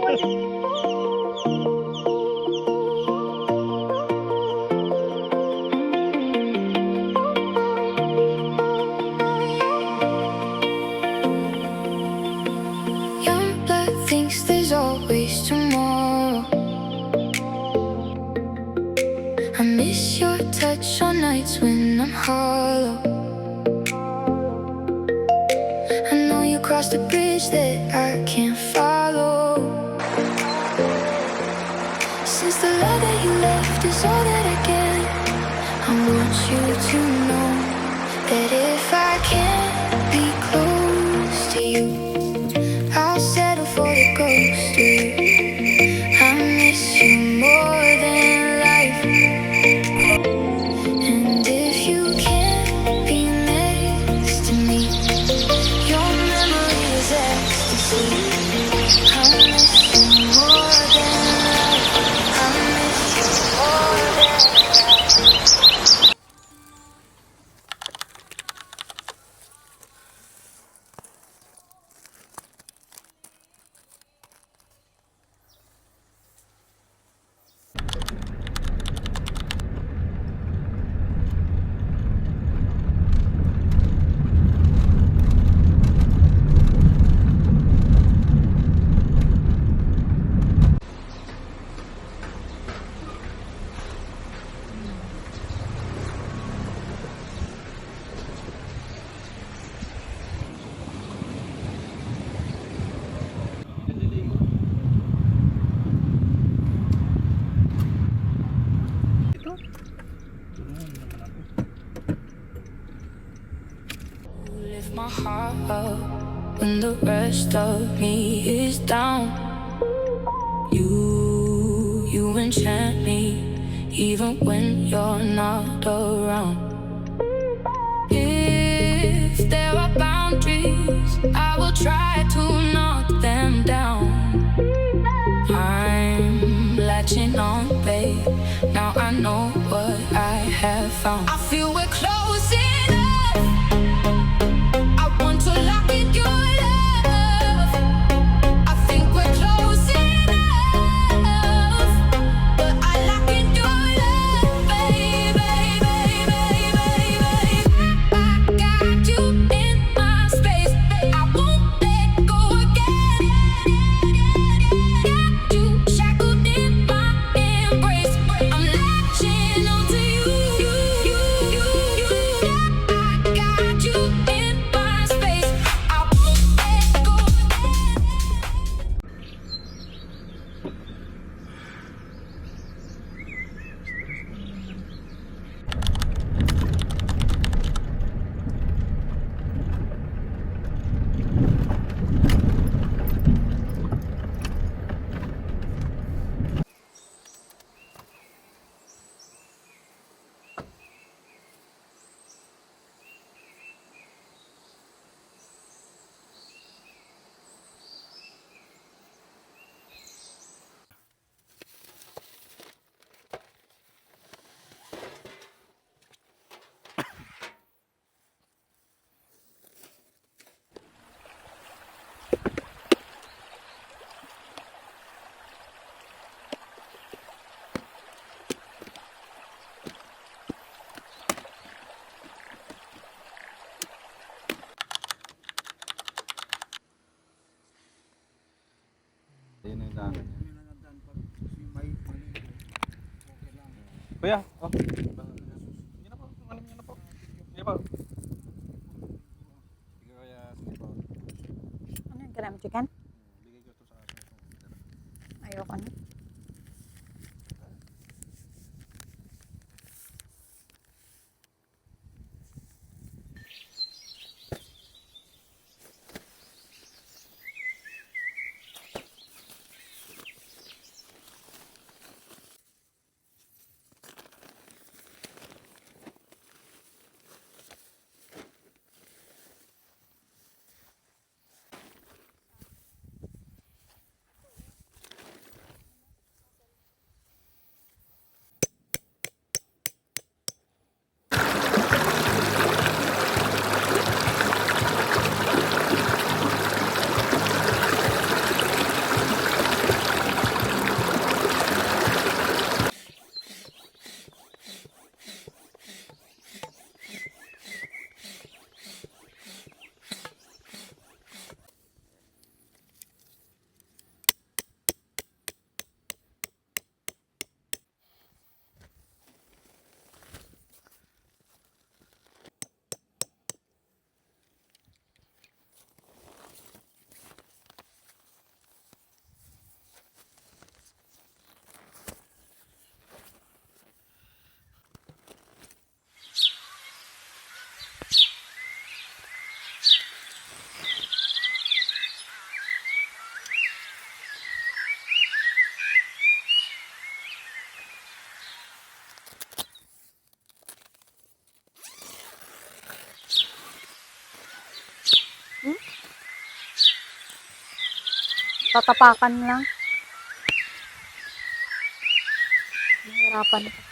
Young blood thinks there's always tomorrow. I miss your touch on nights when I'm hollow. I know you crossed a bridge that I can't follow. Since the love that you left is all that I get, I want you to know that if I can't be close to you, I'll settle for the ghost of you. I miss you more than life. And if you can't be next to me, your memory is ecstasy. I miss you more than life. I miss you more than life. Lift my heart up when the rest of me is down. You enchant me even when you're not around. If there are boundaries, I will try to knock them down. I'm latching on, babe. Now I know what I have found. I feel we're close enough. I want to lock in your love. I think we're close enough, but I lock in your love, baby, baby, baby. I got you in my space. I won't let go again. Got you shackled in my embrace. I'm latching onto you. I got you in my space. I won't let go again. Kuya, oh. Yun na po, alam niyo na po. Sige po. Sige kuya, sige po. Ano yung garam chicken? Bigay ko ito sa akin. Ayoko na. Tatapakan lang. Nahirapan ako.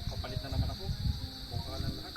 Papalit na naman ako. Mukha ng lahat.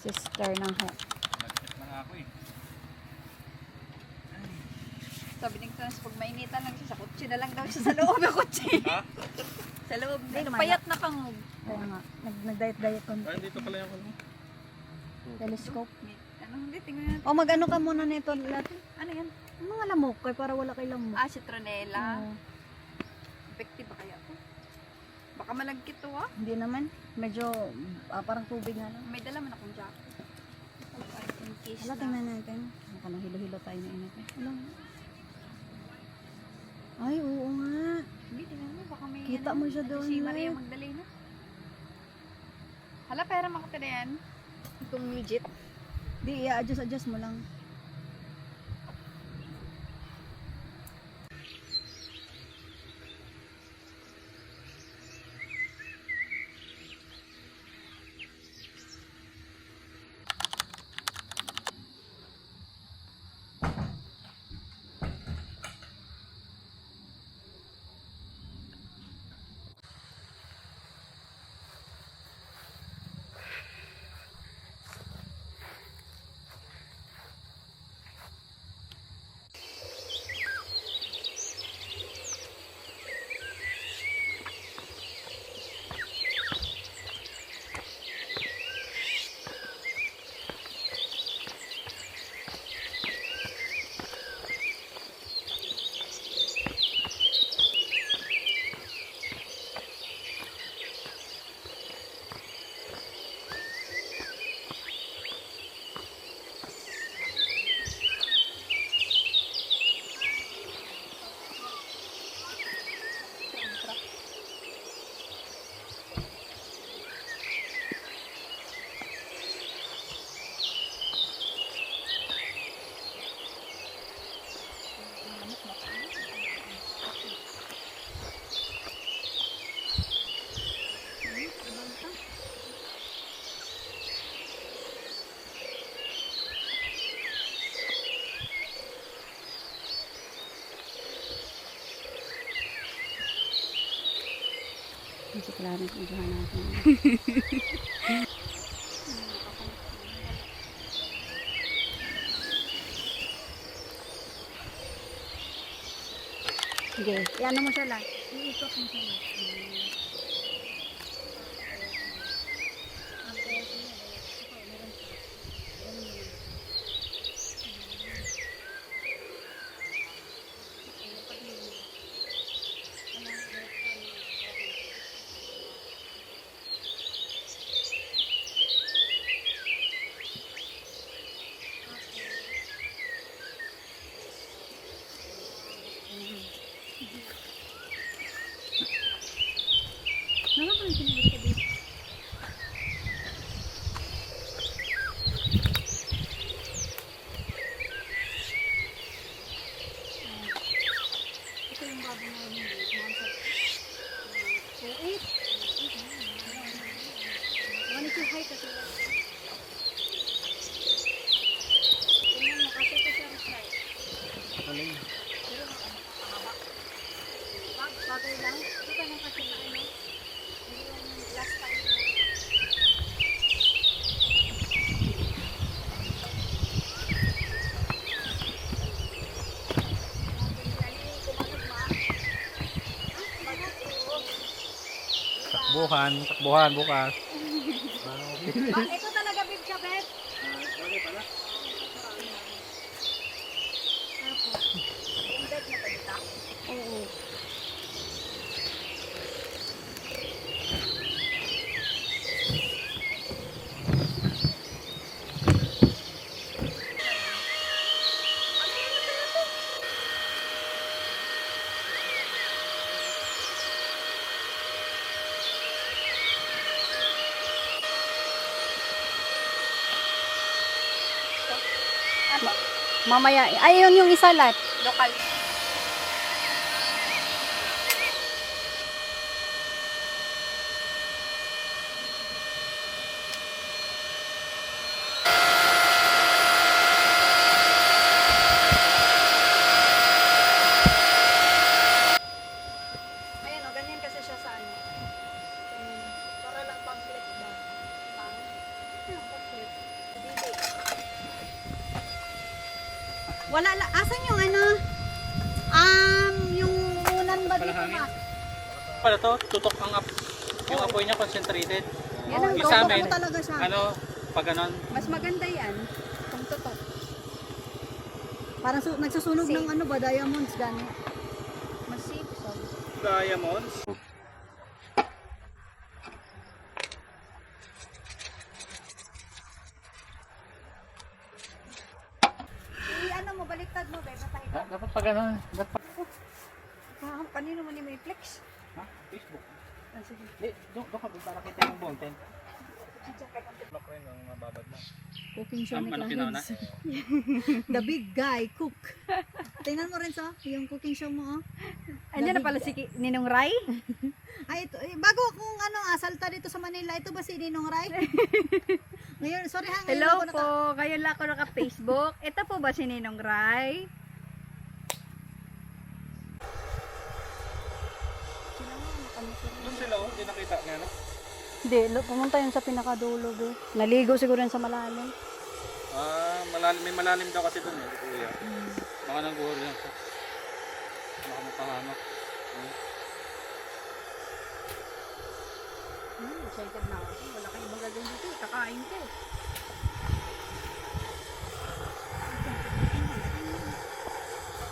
Sister ng ho. Nag-check na nga ako eh. Sabi ni Tons, pag mainitan lang siya sa kutsi na lang daw siya sa loob ng kutsi. Ha? Sa loob. Hindi naman Payat na kang Kaya nga, nag-diet-diet ko. Ay, dito pala yung ano. Telescope. ano, hindi, tingnan natin. O mag-ano ka muna nito natin. Ano yan? Ang mga lamok, kaya para wala kay lamok. Citronella. Oo. Effective ba kaya to? Baka malagkit to ah. Hindi naman. Medyo parang tubig nga lang. May dala man akong jacket. In case Hala, na. tingnan natin. Baka nang hilo-hilo tayo na init. Alam. Ay, oo nga. Hindi, tingnan mo. Baka may Kita mo siya doon, Si Maria Nay. Magdalena. Hala, pera makatira yan. Itong legit. Di, i-adjust mo lang. Kasi kailangan ibuhan natin. Sige, iano mo siya lang. Iikot mo siya lang. Takbuhan bukas. Ito talaga bib ka, Beb. Bagay pala. Yung bed na palita. Oo. Ano? Mamaya, ayun yung isa lahat. Lokal. Ayan o, ganyan kasi siya sa ano. Para lang pang-clip ba? Pang-clip. Dili. Wala la. Asan yung ano? Yung unan ba dito Palahangin. ba? Pala to, tutok ang yung apoy niya concentrated. Yan ang Yung sa Tutok amin, mo talaga siya. ano, pag ganon, Mas maganda yan. Kung totoo. Parang nagsusunog Safe. ng ano ba, diamonds gani. Mas safe. So. diamonds. Ano mo, baliktad mo, Beb. Patay ka. Dapat pag ganon, dapat. Kanino mo ni may flex? Ha? Facebook. Ah, sige. Doon ka para kita yung content. Lock rin ang mababad mo. Cooking show ni Ano pinauna? Coolheads. The big guy, cook. Tingnan mo rin sa yung cooking show mo, oh. Andiyan na pala si Ninong Rai? Ay, ito, bago akong asalta dito sa Manila, ito ba si Ninong Rai? Ngayon, sorry ha, ngayon Hello ako po, ngayon lang ako naka-Facebook. Ito po ba si Ninong Rai? Doon sila oh, hindi nakita nga no? Hindi, pumunta yun sa pinakadulo, be. Naligo siguro yun sa malalim. May malalim daw kasi doon eh, kuya. Baka nang guhol yan. Baka makahamak. Excited na ako. Wala kang ibang gagawin dito. Kakain ko.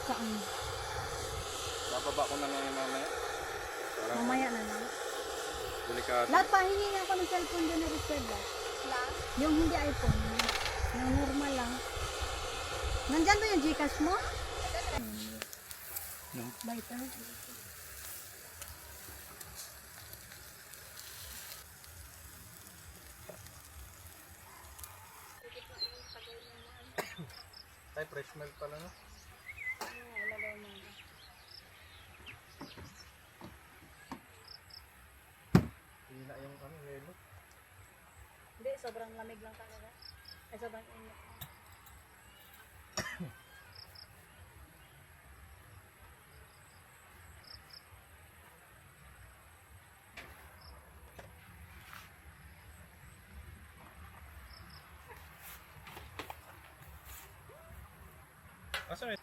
Saan? Bababa ko na lang yung mamaya. Parang Mamaya na lang. delikado. Lahat pa, hingi ako ng cellphone dyan na reserve ba? Yung hindi iPhone. Yung normal lang. Nandyan ba yung Gcash mo? No. Lighter. Ay, fresh milk pala no? Hina yung yelo. Hindi, sobrang lamig lang talaga. Ay, sobrang init. Kaso eh.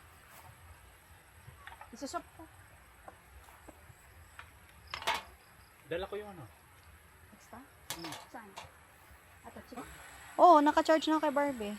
Isasop ko. Dala ko yung ano. Extra? Saan? Attach it? Oo, naka-charge na kay Barbie.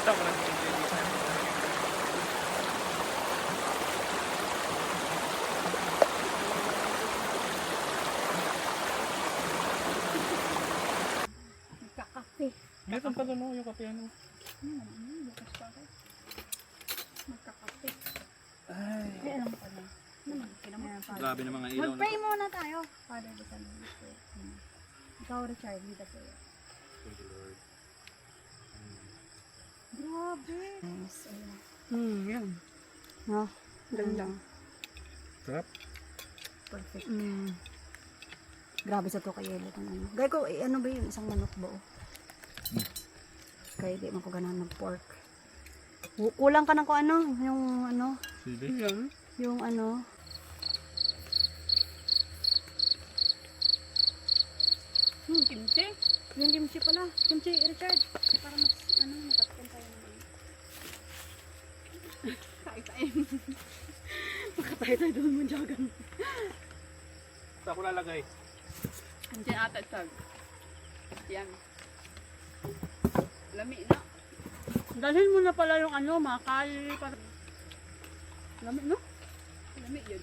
Basta ko lang yung Magkakape. meron pa doon no, yung kape ano. Bukas pa ako. Magkakape. Ay. Ay, alam ko na. Naman, kinaman. Grabe na mga ilaw na. Mag-pray muna tayo. Father, the Son, and the Spirit. Amen. Ikaw, Richard, lead the prayer. Thank you, Lord. Grabe. Nice. Ayun. Yan. No? Ganda. Sarap. Perfect. Grabe sa to kay Yelo. Ano. Gaya ko, ano ba yun? Isang manok ba? Kaya di man ko ganahan mag-pork. Kulang ka ng kung ano. Yung ano. Sili? Yan. Yung ano. Kimchi. Yung kimchi pala. Kimchi, Richard. Para mas, ano, makatikin tayo naman. Kain-kain. Makatayo tayo doon mo jagan. Saan ko lalagay? Andiyan ata tag. Yan. Lami na. Dalhin mo na pala yung ano, makal. Para... Lami, no? Lami yun.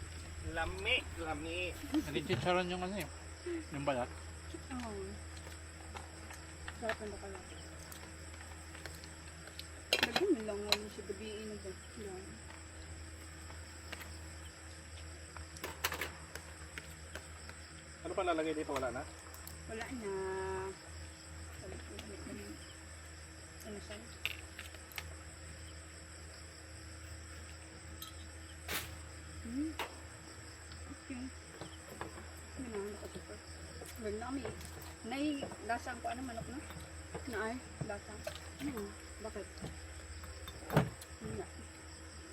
Lami. Lami. Nag-chicharon yung ano eh. Yung balat. Oo. Sarap na bakala. Lagyan mo lang wala siya gabiin na ba? Yan. Ano pa lalagay dito? Wala na? Wala na. Ano sa'yo? Okay. Ano na, nakasuper. Well, nami. Lasang ko ano manok na? Naay, lasang. Ano? Bakit? Wala.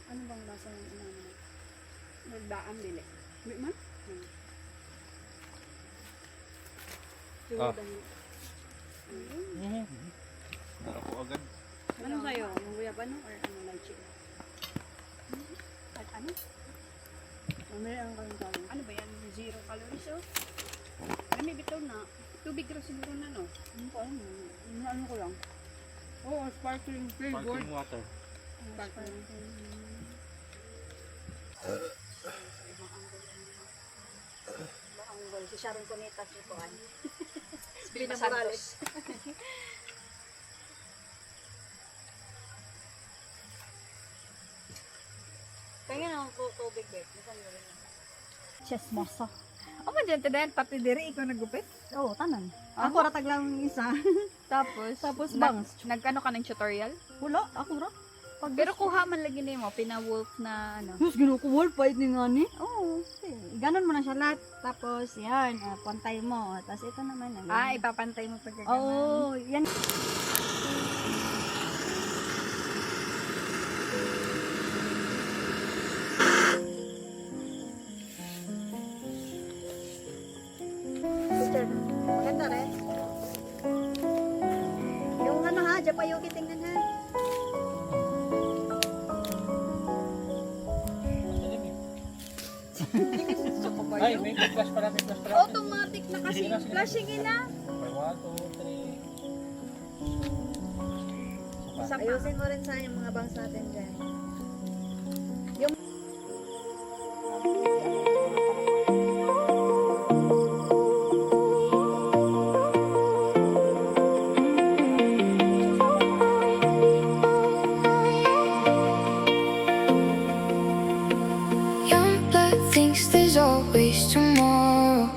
Ano bang lasa ng ina mo? Nagdaan dili. May man? Ah. Dahil... Sarap po agad. Ano sa'yo? Yung guyabano or ano, lychee? At ano? Mamaya ang kayong tawag. Ano ba yan? 0 calories oh? Ano may bitaw na? Tubig raw siguro na, no? Ano ko lang. Oo, sparkling flavored. Sparkling water. Sparkling. Ang si Sharon Cuneta si Kuan. Spina Santos. Kaya nga ako tubig, babe. Masan mo rin. Chismoso. O man dyan, dahil pati diri, ikaw nagupit. Oo, tanan. Ako ratag lang isa. Tapos bangs. nagkano ka ng tutorial? Wala, ako ra. Pero kuha man lagi nimo pina-wolf na ano. Mas ginukuwal pa ni nga ni. Oo. Ganon mo na siya lahat. Tapos, yan, pantay mo. Tapos ito naman. Ipapantay mo pag Oo, yan. Maganda rin. Yung ano ha, dyan pa yung tingnan ha. Ay, may flash pala, may flash pala. Automatic na kasi. Sige na, sige na. Flashing na. 1, 2, 3. Ayusin mo rin sa yung mga bangs natin dyan. Young blood thinks there's always tomorrow.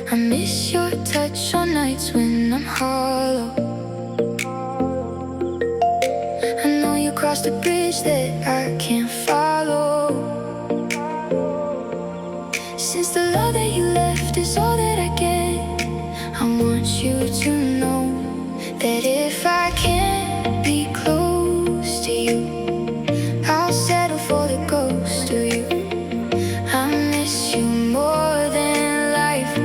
I miss your touch on nights when I'm hollow. I know you crossed a bridge that I can't follow. Since the love that you left is all that I get, I want you to know that if I can't be close to you, I'll settle for the ghost of you. I miss you more than life.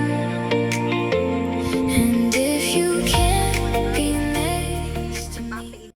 And if you can't be next to me,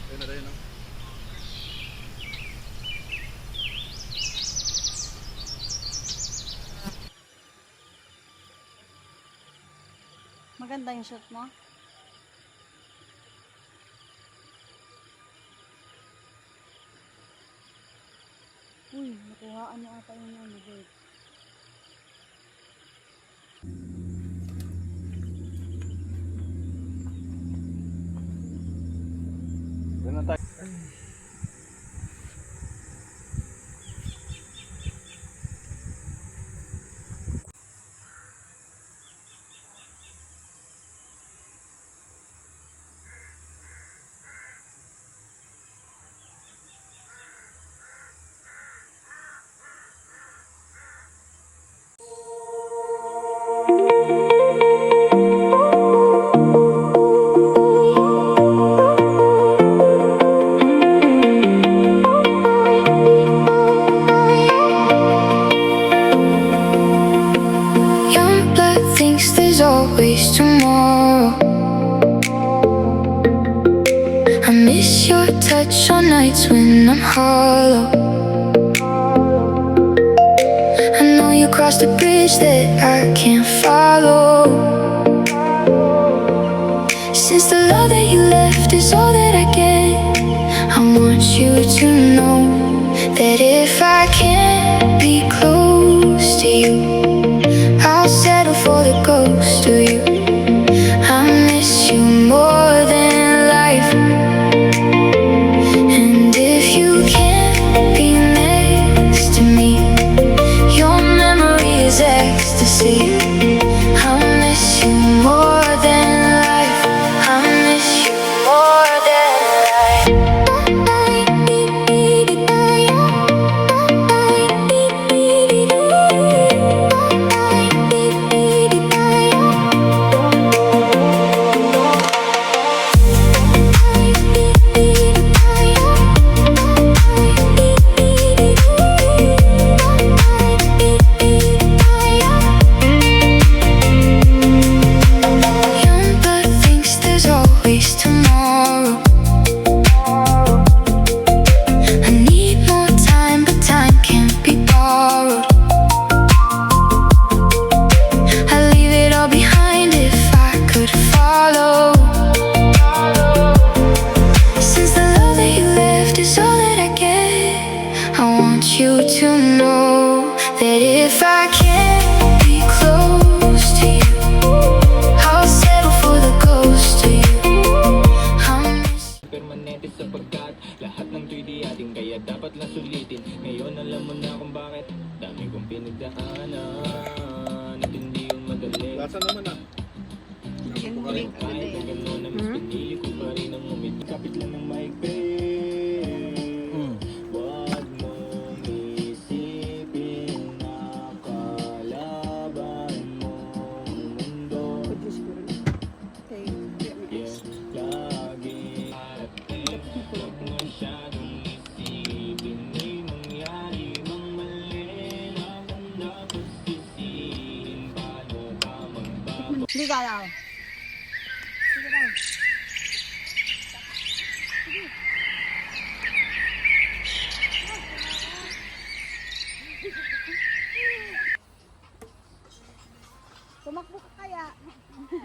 Ayun na rin, no? Maganda yung shot mo. Uy, nakuhaan mo ata yung ano, babe. Doon na tayo. Young blood thinks there's always tomorrow. I miss your touch on nights when I'm hollow. I know you crossed a bridge that I can't follow. Since the love that you left is all that I get, I want you to know that if I can't be close to you, I'll settle for the ghost of you. I miss you more than life. And if you can't be next to me, your memory is ecstasy. I miss you more than life. I miss you more than Young blood thinks there's always tomorrow. I need more time, but time can't be borrowed. I'd leave it all behind if I could follow. Since the love that you left is all that I get, I want you to know that if I can't be close to you, I'll settle for the ghost of you. I miss Permanente sapagkat lahat ng to'y di ating kaya dapat lang sulitin. Ngayon alam mo na kung bakit dami kong pinagdaanan at hindi yung madali. Lasa naman ah. Kahit na gano'n na mas pinili ko pa rin ang umiti. Kapit lang ng maigpit. Huwag mong isipin na kalaban mo ang mundo. Yeah, lagi ating huwag masyadong isipin may mangyari mang mali na kung dapat sisihin paano ka magbago. Liga daw. Sige daw. Tumakbo ka kaya?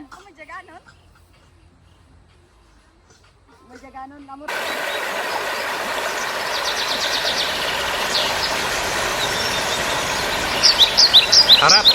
Ako may ganon. Medyo ganon lamot. Harap!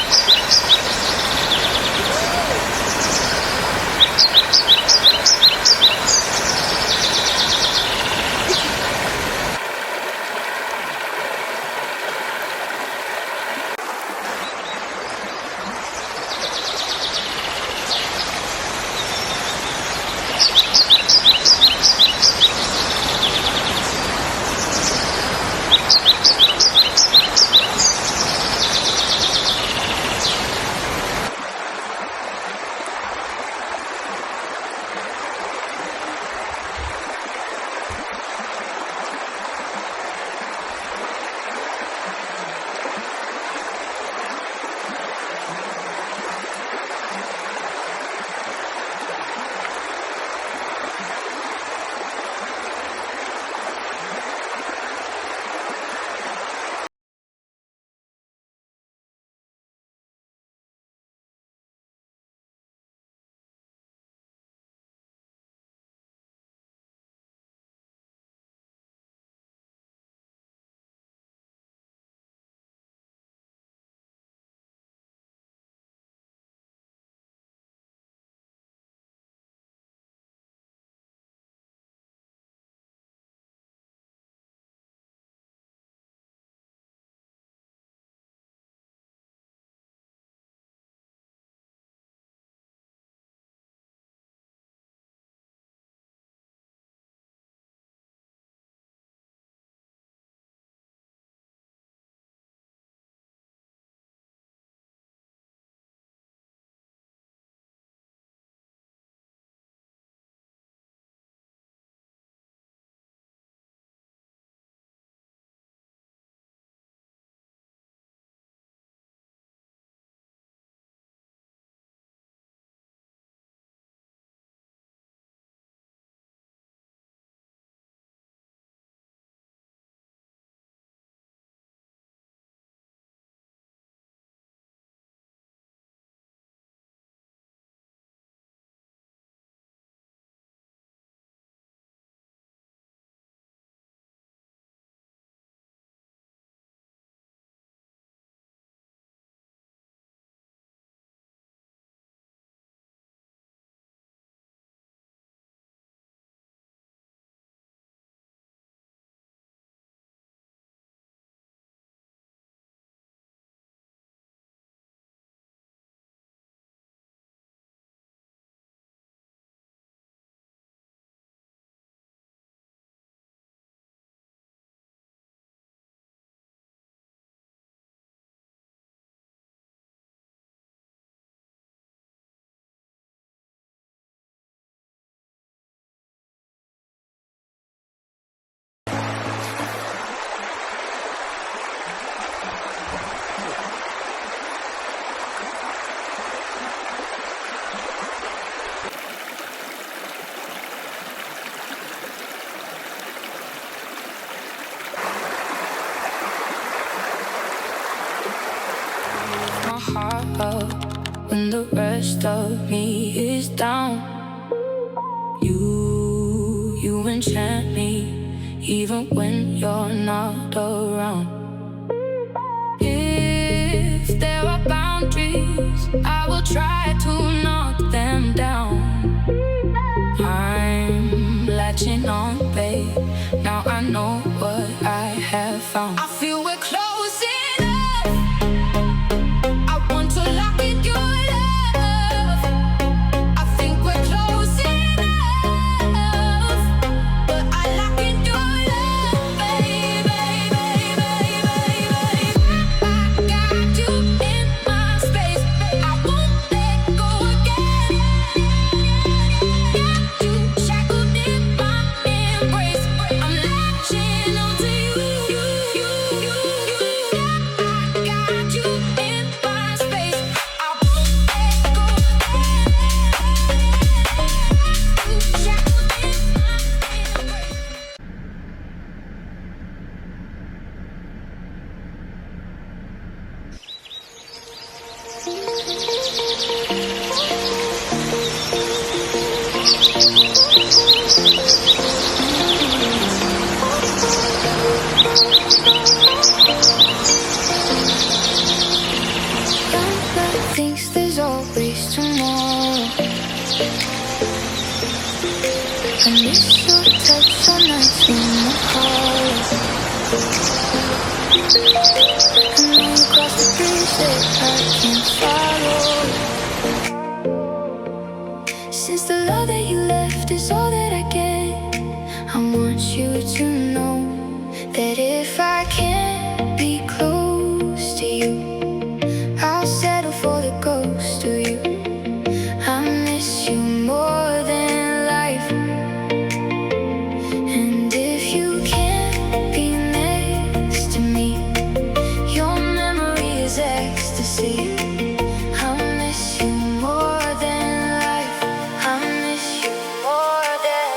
the rest of me is down. You enchant me, even when you're not around. If there are boundaries, I will try to knock them down. I'm latching on, babe. Now I know what I have found. I feel we're close enough. I want to lock in your love. I think we're close enough, but I lock in your love, baby, baby, baby. I got you in my space. I won't let go again. Got you shackled in my embrace. I'm latching onto you. I got you in my space. I won't let go again. You shackled in my embrace. Young thinks there's always tomorrow. I miss your touch on nights when I'm cold. I know you crossed the bridge that I can't follow. Since the love that you left is all that I get, I want you to know that if I can't be close to you, I'll settle for the ghost of you. I miss you more than life. And if you can't be next to me, your memory is ecstasy. I miss you more than life. I miss you more than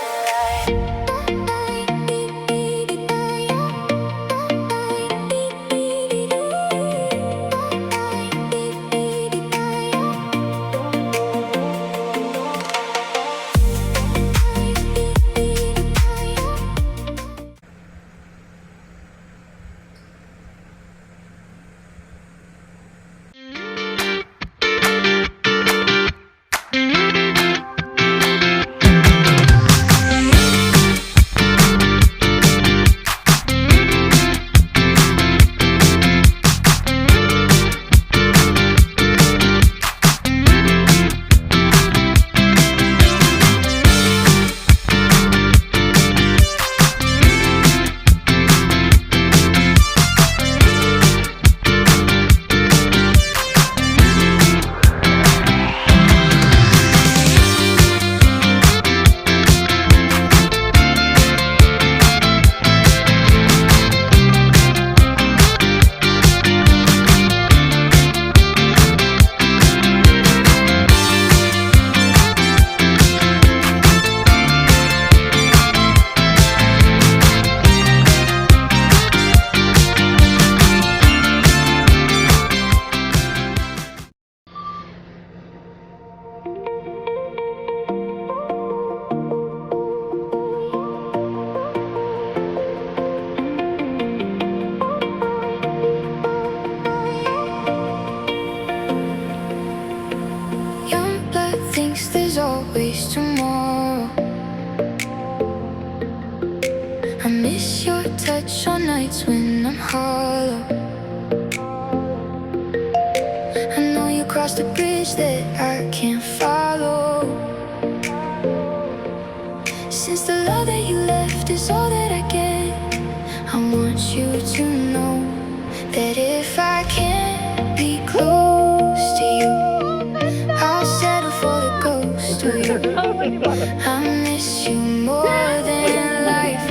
always tomorrow. I miss your touch on nights when I'm hollow. I know you crossed the bridge that I can't follow. Since the love that you left is all that I get, I want you to know that if I can't be close to you, I'll settle for the ghost of you. I miss you more than life.